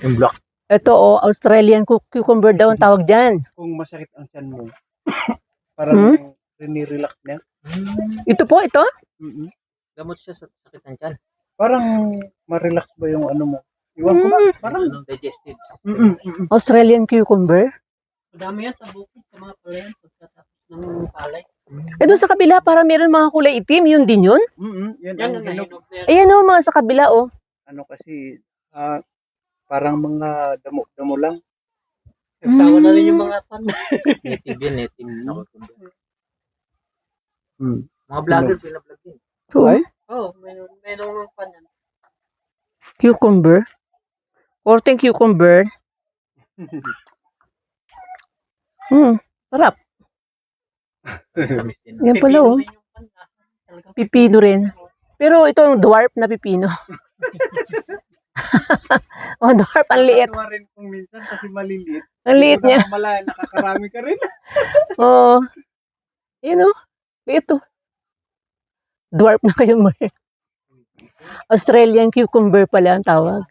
Yung block. Ito Australian cucumber daw ang tawag dyan. Kung masakit ang tiyan mo, parang rinirelax niya. Ito po, ito? Gamot siya sa sakit ng tiyan. Parang ma-relax ba yung ano mo? Iwan ko ba? Parang Digestive. Australian cucumber. Madami yan sa bukid, sa mga palayan, pagkatapos ng palay. Eh doon sa kabila, parang meron mga kulay itim. Yun din yun? yan Yan ang ang hinog. nahinog na yan. Ayan mga sa kabila, Ano kasi, parang mga damo-damo lang. Nagsawa na rin yung mga pan. Native yan, native sa cucumber. Mm. Mga vlogger, pinablog din. Ito, Ay? Oo, mayroong pan yan. cucumber. Korteng cucumber. Sarap. Tamis din. Yan pala, Pipino rin yung pan. Talagang Pipino rin. Pero ito yung dwarf na pipino. Dwarf, ang liit. Nakakatawa rin kung minsan kasi maliliit. Ang liit Hindi mo niya. namamalayan, nakakarami ka rin. Yun liit Dwarf na kayo mo. Australian cucumber pala ang tawag.